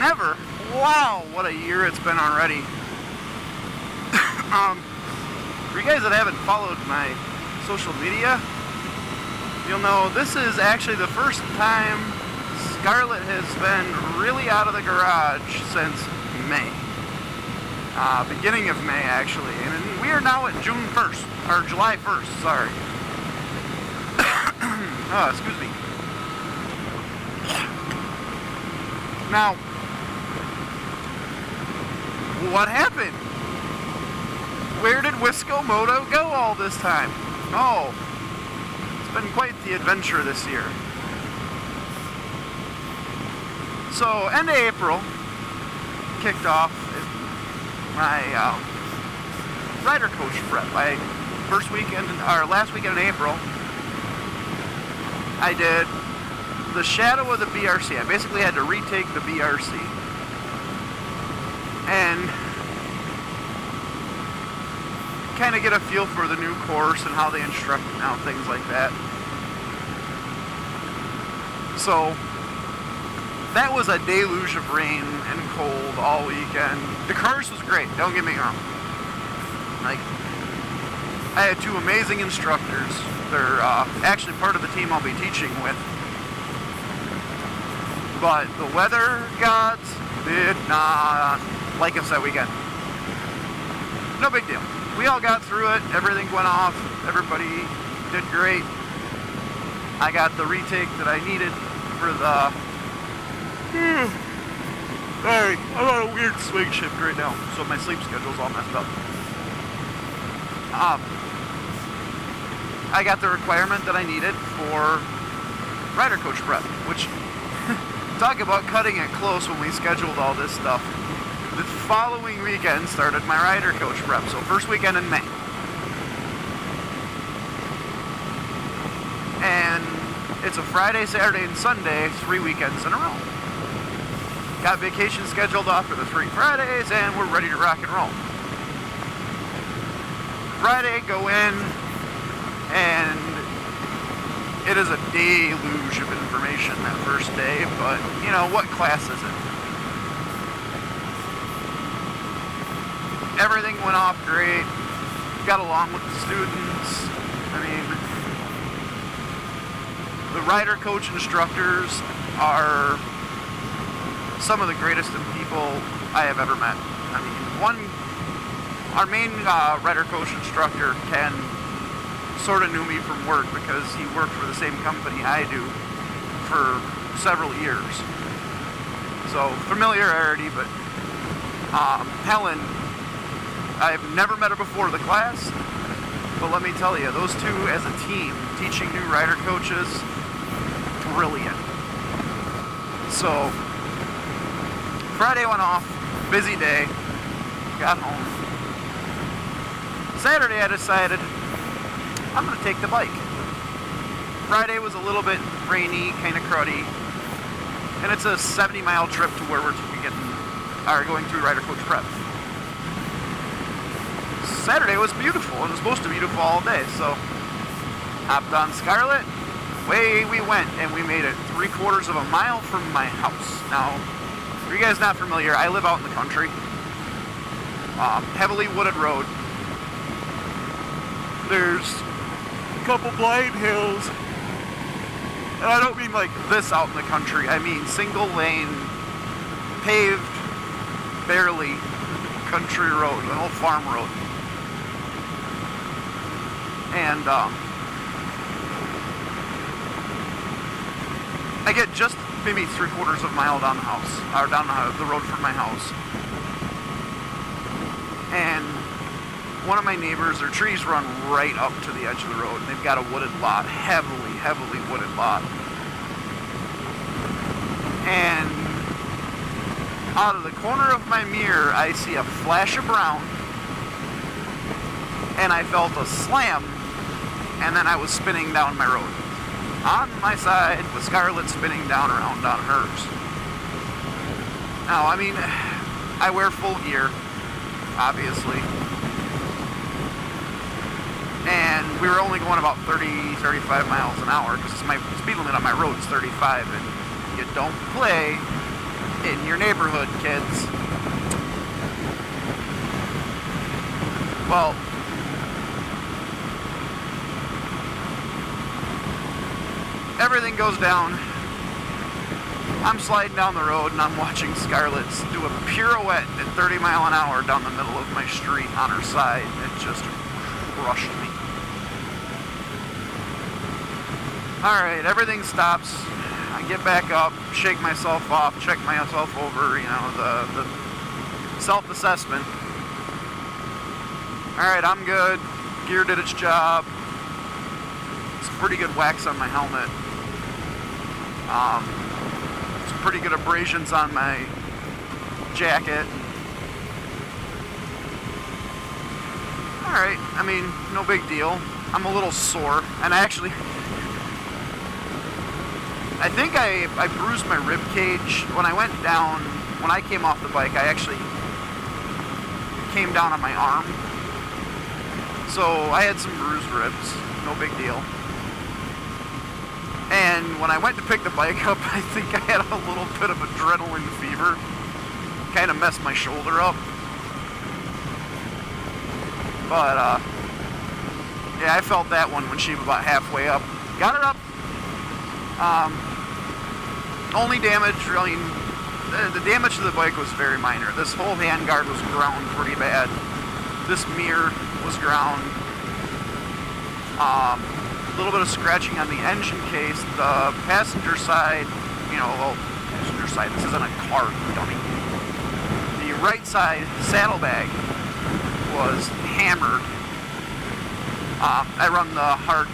ever. Wow, what a year it's been already. For you guys that haven't followed my social media, you'll know this is actually the first time Scarlett has been really out of the garage since May. Beginning of May, actually. And we are now at June 1st, or July 1st, sorry. Oh, excuse me. Now, what happened? Where did WiscoMoto go all this time? Oh, it's been quite the adventure this year. So, end of April, kicked off my rider coach prep. Last weekend in April, I did the shadow of the BRC. I basically had to retake the BRC. And kind of get a feel for the new course and how they instruct now, things like that. So, that was a deluge of rain and cold all weekend. The course was great, don't get me wrong. Like, I had two amazing instructors. They're actually part of the team I'll be teaching with. But the weather gods did not like us that weekend. No big deal. We all got through it. Everything went off. Everybody did great. I got the retake that I needed for the... Sorry, I'm on a weird swing shift right now, so my sleep schedule's all messed up. I got the requirement that I needed for rider coach prep, which, talk about cutting it close when we scheduled all this stuff. The following weekend started my rider coach prep, so first weekend in May. And it's a Friday, Saturday, and Sunday, 3 weekends in a row. Got vacation scheduled off for the 3 Fridays, and we're ready to rock and roll. Friday, go in, and it is a deluge of information that first day, but, you know, what class is it? Everything went off great, got along with the students. I mean, the rider coach instructors are some of the greatest people I have ever met. I mean, our main rider coach instructor, Ken, sort of knew me from work because he worked for the same company I do for several years. So, familiarity, but Helen, I've never met her before the class, but let me tell you, those two as a team, teaching new rider coaches, brilliant. So, Friday went off, busy day, got home. Saturday I decided I'm going to take the bike. Friday was a little bit rainy, kind of cruddy, and it's a 70-mile trip to where we're going through rider coach prep. Saturday was beautiful, and it was supposed to be beautiful all day, so hopped on Scarlett, away we went, and we made it 3/4 of a mile from my house. Now, for you guys not familiar, I live out in the country, heavily wooded road. There's a couple blind hills, and I don't mean like this out in the country, I mean single lane, paved, barely, country road, an old farm road. And I get just maybe 3/4 of a mile down the house, or down the road from my house. And one of my neighbors, their trees run right up to the edge of the road, and they've got a wooded lot, heavily wooded lot. And out of the corner of my mirror, I see a flash of brown, and I felt a slam, and then I was spinning down my road. On my side, with Scarlett spinning down around on hers. Now, I mean, I wear full gear, obviously. And we were only going about 30-35 miles an hour, because my speed limit on my road is 35, and you don't play in your neighborhood, kids. Well, everything goes down. I'm sliding down the road and I'm watching Scarlett do a pirouette at 30 mile an hour down the middle of my street on her side. It just crushed me. Alright, everything stops. I get back up, shake myself off, check myself over, the self-assessment. Alright, I'm good. Gear did its job. Some pretty good wax on my helmet. Some pretty good abrasions on my jacket. Alright, I mean, no big deal. I'm a little sore, and I think I bruised my rib cage. When I came off the bike, I actually came down on my arm. So I had some bruised ribs, no big deal. And when I went to pick the bike up, I think I had a little bit of adrenaline fever. Kind of messed my shoulder up. But, yeah, I felt that one when she was about halfway up. Got her up. Only damage, really, the damage to the bike was very minor. This whole handguard was ground pretty bad. This mirror was ground. A little bit of scratching on the engine case. The passenger side, passenger side, this isn't a car, dummy. The right side saddlebag was hammered. I run the hard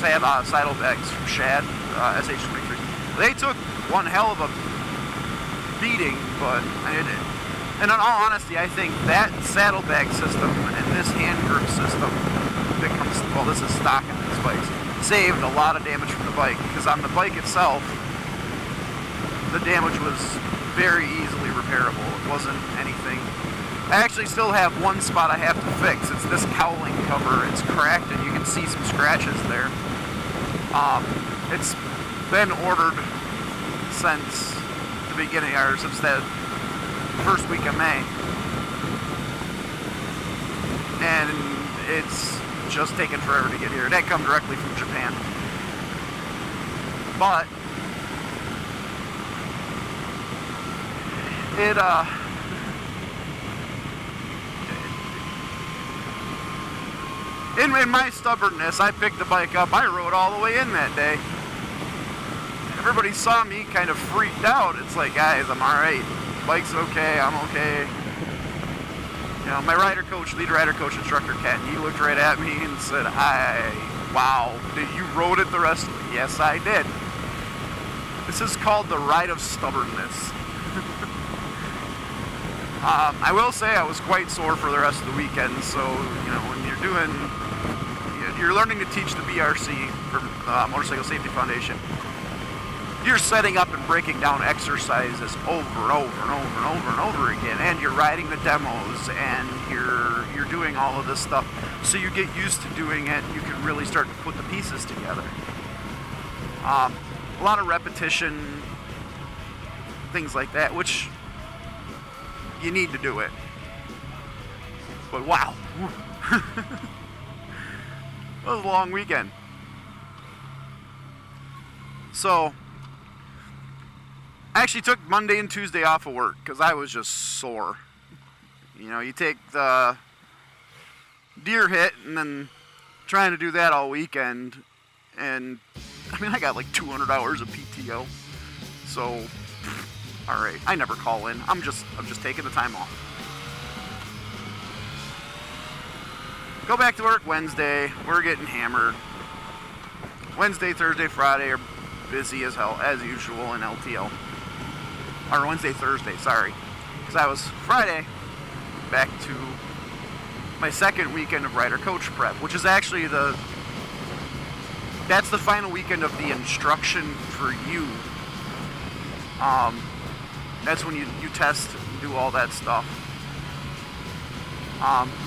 saddlebags from Shad, SH23. They took one hell of a beating, but and in all honesty, I think that saddlebag system and this hand grip system this is stock in these bikes, saved a lot of damage from the bike, because on the bike itself, the damage was very easily repairable. It wasn't anything. I actually still have one spot I have to fix. It's this cowling cover. It's cracked and you can see some scratches there. It's been ordered since the beginning, or since the first week of May. And it's just taken forever to get here. That come directly from Japan. But in my stubbornness, I picked the bike up. I rode all the way in that day. Everybody saw me kind of freaked out. It's like, guys, I'm alright. Bike's okay, I'm okay. My lead rider coach instructor, Ken, he looked right at me and said, wow, did you rode it the rest of it? Yes, I did. This is called the ride of stubbornness. I will say I was quite sore for the rest of the weekend, so, when you're learning to teach the BRC, for Motorcycle Safety Foundation, you're setting up and breaking down exercises over and over and over and over and over again, and you're writing the demos, and you're doing all of this stuff, so you get used to doing it, you can really start to put the pieces together. A lot of repetition, things like that, which you need to do it. But wow. It was a long weekend. So, I actually took Monday and Tuesday off of work because I was just sore. You take the deer hit and then trying to do that all weekend, and I got like 200 hours of PTO. So, all right, I never call in. I'm just taking the time off. Go back to work Wednesday. We're getting hammered. Wednesday, Thursday, Friday are busy as hell, as usual in LTL. Or Wednesday, Thursday, sorry. Because I was Friday back to my second weekend of rider coach prep, which is actually that's the final weekend of the instruction for you. That's when you test and do all that stuff.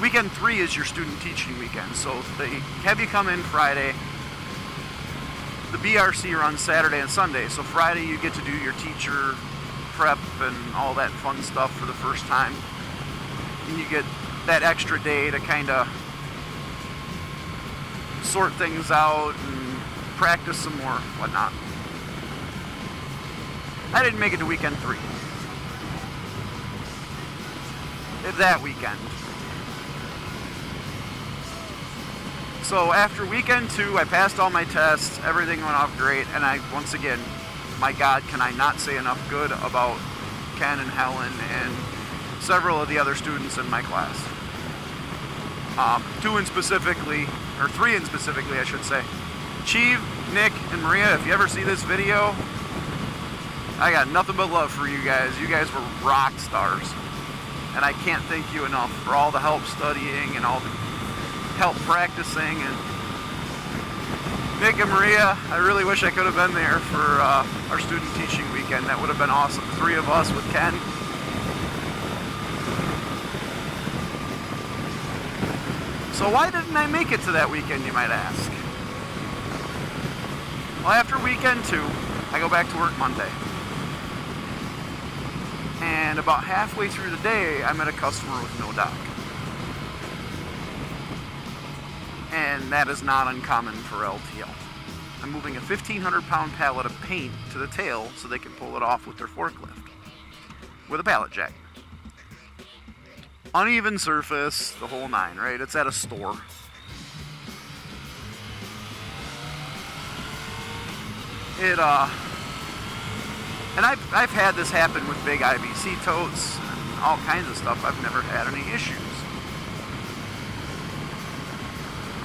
Weekend 3 is your student teaching weekend, so they have you come in Friday. The BRC runs Saturday and Sunday, so Friday you get to do your teacher prep and all that fun stuff for the first time. And you get that extra day to kind of sort things out and practice some more, whatnot. I didn't make it to weekend 3. That weekend. So after weekend 2, I passed all my tests, everything went off great, and once again, my God, can I not say enough good about Ken and Helen and several of the other students in my class. 3 in specifically, I should say. Cheeve, Nick, and Maria, if you ever see this video, I got nothing but love for you guys. You guys were rock stars. And I can't thank you enough for all the help studying and all the help practicing. And Nick and Maria, I really wish I could have been there for our student teaching weekend. That would have been awesome. 3 of us with Ken. So why didn't I make it to that weekend, you might ask? Well, after weekend 2, I go back to work Monday. And about halfway through the day, I met a customer with no dock. And that is not uncommon for LTL. I'm moving a 1,500-pound pallet of paint to the tail so they can pull it off with their forklift. With a pallet jack. Uneven surface, the whole 9, right? It's at a store. And I've had this happen with big IBC totes and all kinds of stuff. I've never had any issues.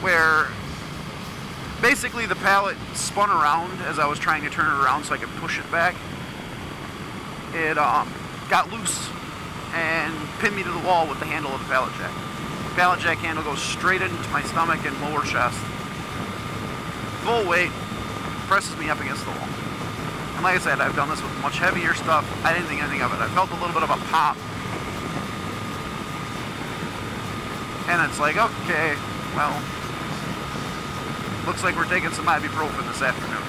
Where basically the pallet spun around as I was trying to turn it around so I could push it back. It got loose and pinned me to the wall with the handle of the pallet jack. The pallet jack handle goes straight into my stomach and lower chest. Full weight, presses me up against the wall. And like I said, I've done this with much heavier stuff. I didn't think anything of it. I felt a little bit of a pop. And it's like, okay, well, looks like we're taking some ibuprofen this afternoon.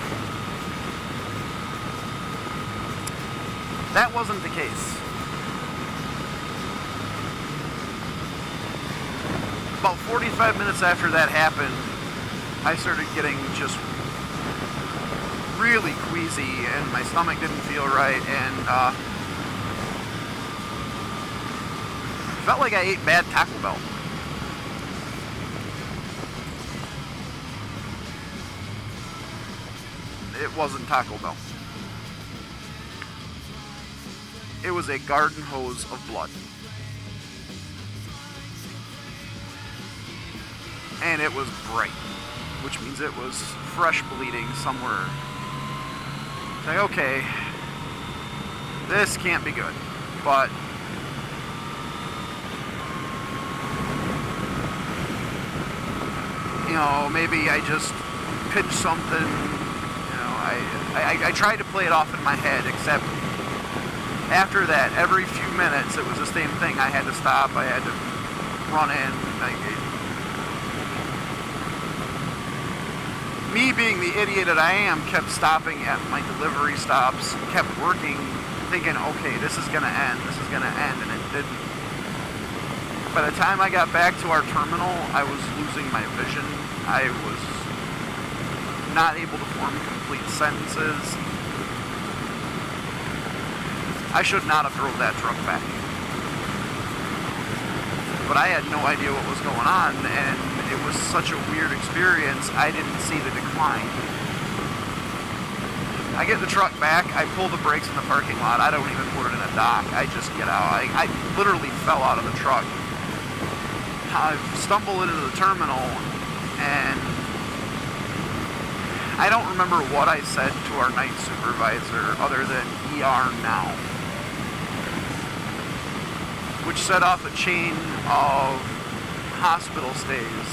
That wasn't the case. About 45 minutes after that happened, I started getting just really queasy and my stomach didn't feel right and felt like I ate bad Taco Bell. It wasn't Taco Bell. It was a garden hose of blood. And it was bright, which means it was fresh bleeding somewhere. It's like, okay, this can't be good, but you know, maybe I just pitched something. You know, I tried to play it off in my head, except after that, every few minutes, it was the same thing. I had to stop. I had to run in. Me being the idiot that I am, kept stopping at my delivery stops, kept working, thinking, okay, this is going to end, and it didn't. By the time I got back to our terminal, I was losing my vision. I was not able to form complete sentences. I should not have drove that truck back. But I had no idea what was going on, and it was such a weird experience, I didn't see the decline. I get the truck back, I pull the brakes in the parking lot, I don't even put it in a dock, I just get out. I literally fell out of the truck. I stumble into the terminal, and I don't remember what I said to our night supervisor other than ER now, which set off a chain of hospital stays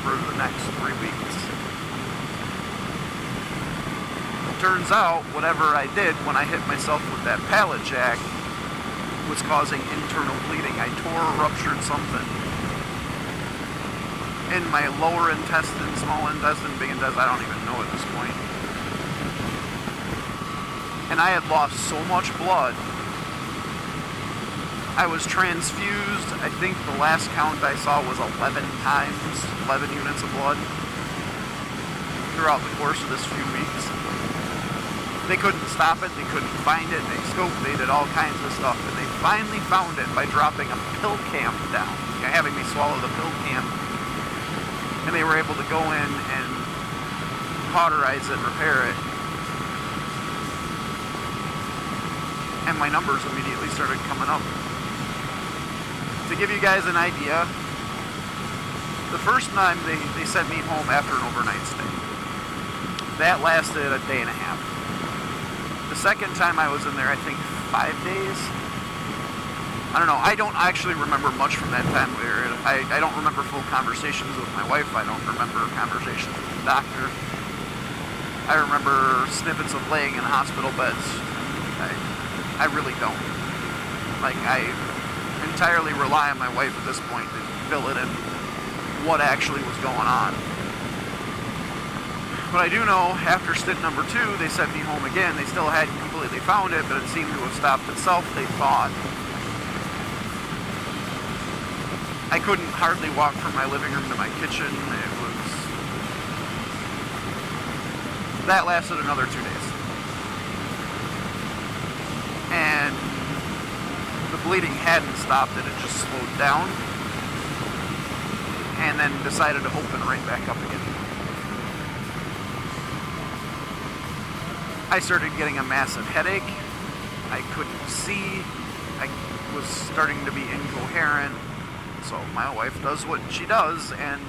for the next 3 weeks. Turns out, whatever I did when I hit myself with that pallet jack was causing internal bleeding. I tore or ruptured something in my lower intestine, small intestine, big intestine, I don't even know at this point. And I had lost so much blood I was transfused, I think the last count I saw was 11 times, 11 units of blood throughout the course of this few weeks. They couldn't stop it, they couldn't find it, they scoped, they did all kinds of stuff, and they finally found it by dropping a pill cam down, having me swallow the pill cam, and they were able to go in and cauterize it, repair it, and my numbers immediately started coming up. To give you guys an idea, the first time they sent me home after an overnight stay. That lasted a day and a half. The second time I was in there, I think 5 days. I don't know. I don't actually remember much from that time period. I don't remember full conversations with my wife. I don't remember conversations with the doctor. I remember snippets of laying in hospital beds. I really don't. Like, I entirely rely on my wife at this point to fill it in what actually was going on. But I do know after stint number 2, they sent me home again. They still hadn't completely found it, but it seemed to have stopped itself, they thought. I couldn't hardly walk from my living room to my kitchen. That lasted another 2 days. And the bleeding hadn't stopped, it had just slowed down. And then decided to open right back up again. I started getting a massive headache. I couldn't see. I was starting to be incoherent. So my wife does what she does and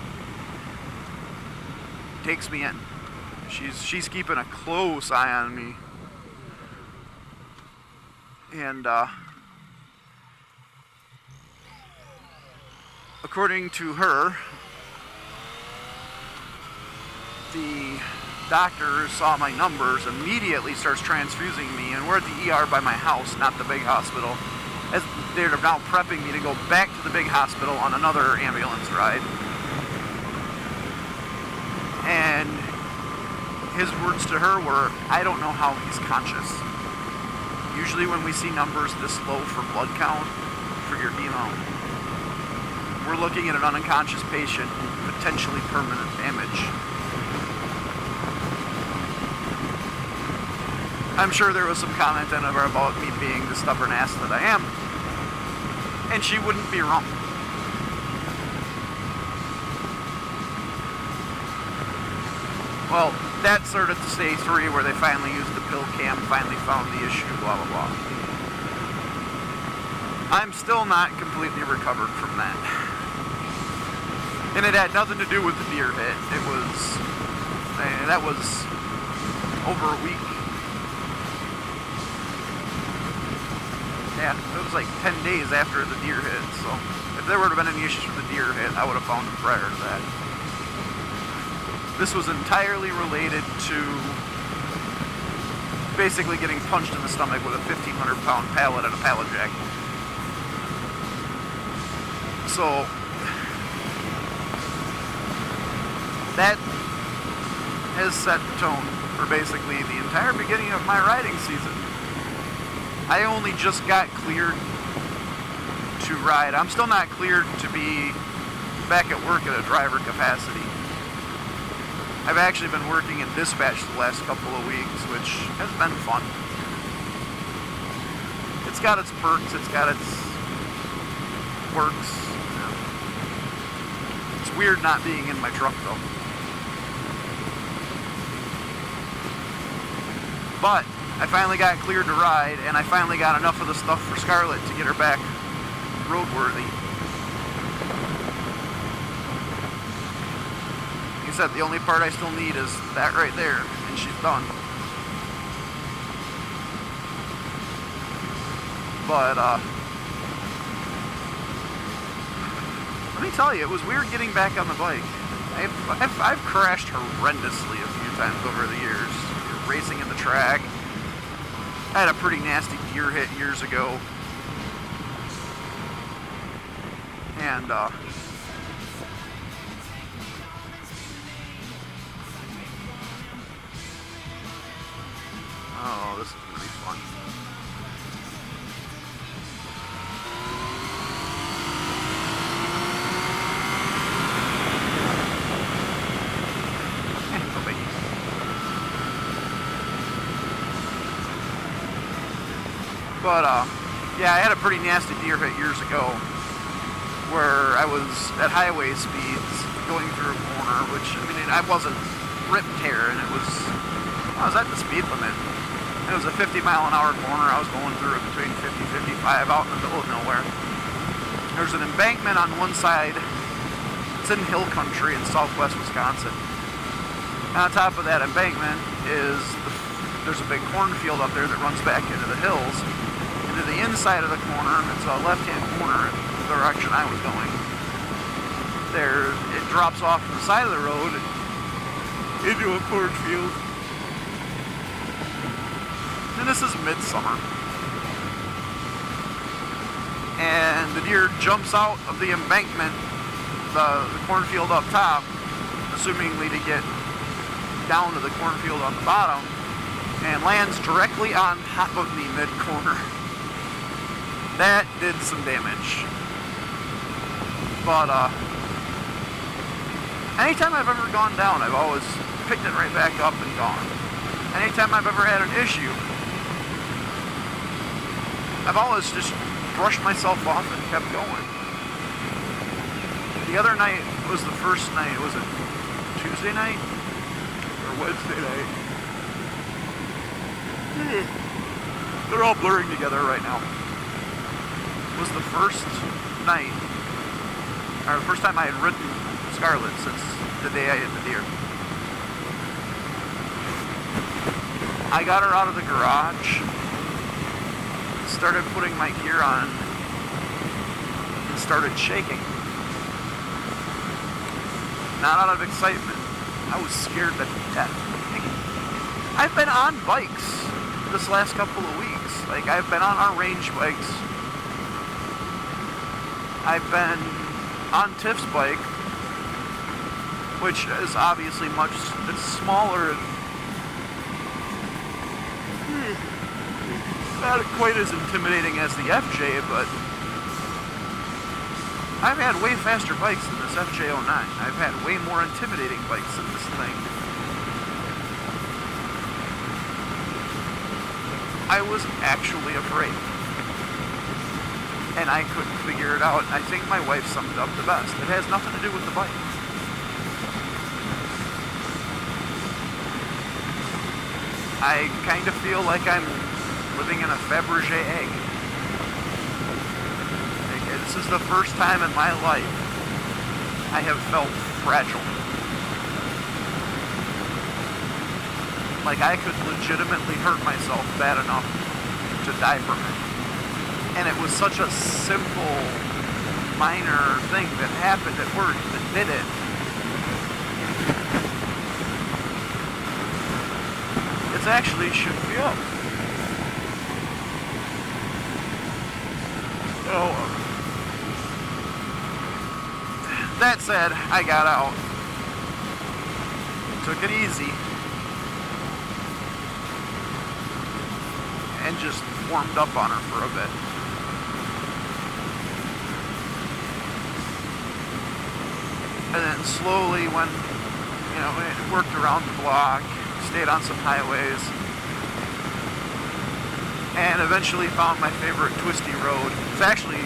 takes me in. She's keeping a close eye on me. And according to her, the doctor saw my numbers, immediately starts transfusing me, and we're at the ER by my house, not the big hospital, as they're now prepping me to go back to the big hospital on another ambulance ride. And his words to her were, "I don't know how he's conscious." Usually when we see numbers this low for blood count, for your hemo, we're looking at an unconscious patient, potentially permanent damage. I'm sure there was some comment in her about me being the stubborn ass that I am, and she wouldn't be wrong. Well, that started to stage 3 where they finally used the pill cam, finally found the issue, blah blah blah. I'm still not completely recovered from that. And it had nothing to do with the deer hit. That was over a week. Yeah, it was like 10 days after the deer hit, so if there would have been any issues with the deer hit, I would have found them prior to that. This was entirely related to basically getting punched in the stomach with a 1,500-pound pallet and a pallet jack. So that has set the tone for basically the entire beginning of my riding season. I only just got cleared to ride. I'm still not cleared to be back at work at a driver capacity. I've actually been working in dispatch the last couple of weeks, which has been fun. It's got its perks, it's got its quirks. It's weird not being in my truck though. But I finally got cleared to ride, and I finally got enough of the stuff for Scarlett to get her back roadworthy. Like I said, the only part I still need is that right there, and she's done. But, let me tell you, it was weird getting back on the bike. I've crashed horrendously a few times over the years. Racing in the track. I had a pretty nasty deer hit years ago. And, oh, this is going to be fun. But, yeah, I had a pretty nasty deer hit years ago where I was at highway speeds going through a corner, which, I mean, I wasn't rip tear, and I was at the speed limit. It was a 50-mile-an-hour corner. I was going through it between 50 and 55 out in the middle of nowhere. There's an embankment on one side. It's in hill country in southwest Wisconsin. And on top of that embankment there's a big cornfield up there that runs back into the hills. To the inside of the corner, it's a left-hand corner in the direction I was going. There, it drops off to the side of the road into a cornfield. And this is midsummer. And the deer jumps out of the embankment, the cornfield up top, assumingly to get down to the cornfield on the bottom, and lands directly on top of me mid-corner. That did some damage. But, anytime I've ever gone down, I've always picked it right back up and gone. Anytime I've ever had an issue, I've always just brushed myself off and kept going. The other night was the first night. Was it Tuesday night? Or Wednesday night? They're all blurring together right now. Was the first night, or the first time I had ridden Scarlet since the day I hit the deer. I got her out of the garage, started putting my gear on, and started shaking. Not out of excitement. I was scared to death. I've been on bikes this last couple of weeks. Like, I've been on our range bikes. I've been on Tiff's bike, which is obviously it's smaller and not quite as intimidating as the FJ, but I've had way faster bikes than this FJ09. I've had way more intimidating bikes than this thing. I was actually afraid. And I couldn't figure it out. I think my wife summed it up the best. It has nothing to do with the bike. I kind of feel like I'm living in a Fabergé egg. This is the first time in my life I have felt fragile. Like I could legitimately hurt myself bad enough to die from it. And it was such a simple, minor thing that happened at work that did it. It actually shook me up. Oh. That said, I got out. Took it easy. And just warmed up on her for a bit. And then slowly when, it worked around the block, stayed on some highways, and eventually found my favorite twisty road. It's actually,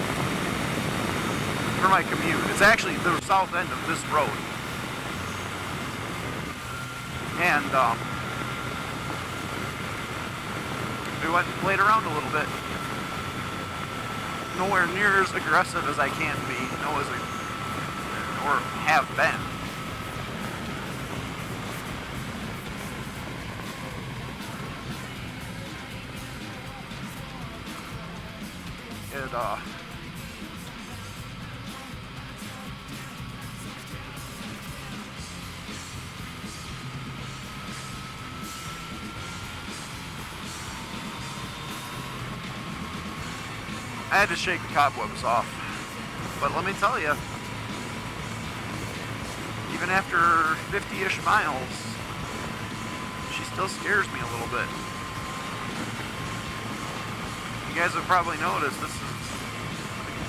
for my commute, it's actually the south end of this road. And, we went and played around a little bit. Nowhere near as aggressive as I can be, or have been. I had to shake the cobwebs off, but let me tell you, even after 50-ish miles, she still scares me a little bit. You guys have probably noticed this is,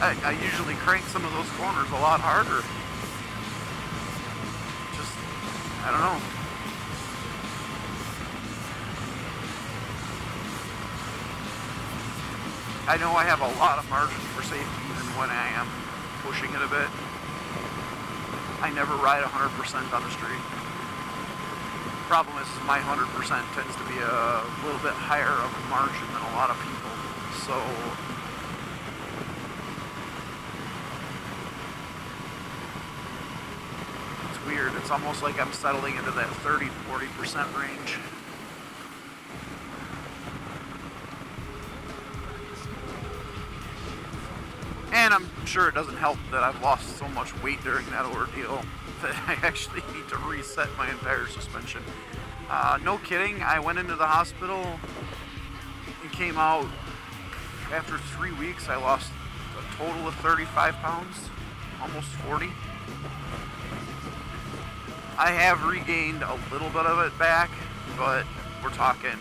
I usually crank some of those corners a lot harder. Just, I don't know. I know I have a lot of margin for safety even when I am pushing it a bit. I never ride 100% on the street. Problem is my 100% tends to be a little bit higher of a margin than a lot of people. So it's weird. It's almost like I'm settling into that 30-40% range. And I'm sure it doesn't help that I've lost so much weight during that ordeal that I actually need to reset my entire suspension. No kidding, I went into the hospital and came out after 3 weeks. I lost a total of 35 pounds, almost 40. I have regained a little bit of it back, but we're talking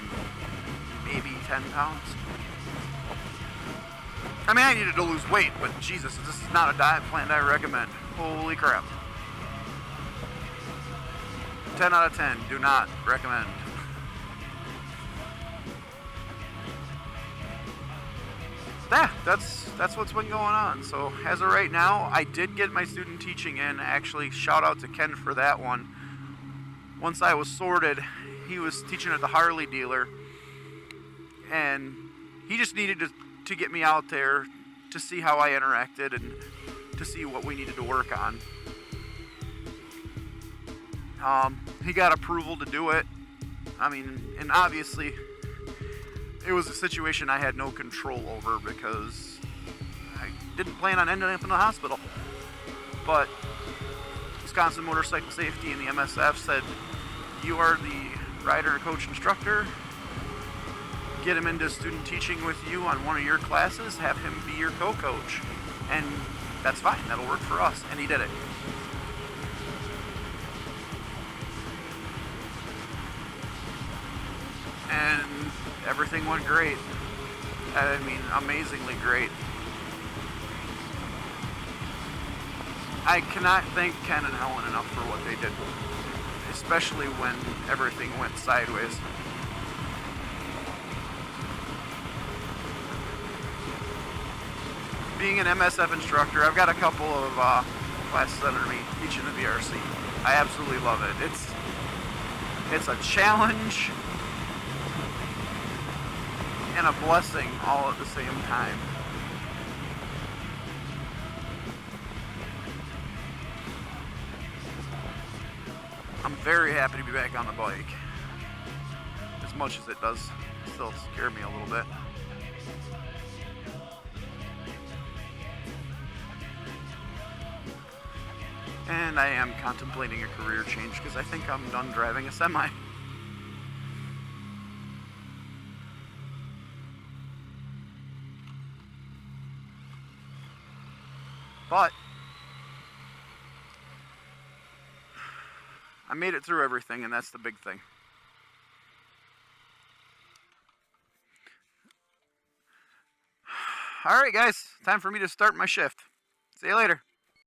maybe 10 pounds. I mean, I needed to lose weight, but Jesus, this is not a diet plan I recommend. Holy crap. 10 out of 10, do not recommend. That's what's been going on. So as of right now, I did get my student teaching in. Actually, shout out to Ken for that one. Once I was sorted, he was teaching at the Harley dealer, and he just needed to get me out there to see how I interacted and to see what we needed to work on. He got approval to do it. I mean, and obviously it was a situation I had no control over because I didn't plan on ending up in the hospital. But Wisconsin Motorcycle Safety and the MSF said, you are the rider and coach instructor. Get him into student teaching with you on one of your classes, have him be your co-coach. And that's fine, that'll work for us. And he did it. And everything went great. I mean, amazingly great. I cannot thank Ken and Helen enough for what they did, especially when everything went sideways. Being an MSF instructor, I've got a couple of classes under me teaching the VRC. I absolutely love it. It's a challenge and a blessing all at the same time. I'm very happy to be back on the bike, as much as it does still scare me a little bit. And I am contemplating a career change because I think I'm done driving a semi. But I made it through everything, and that's the big thing. All right, guys, time for me to start my shift. See you later.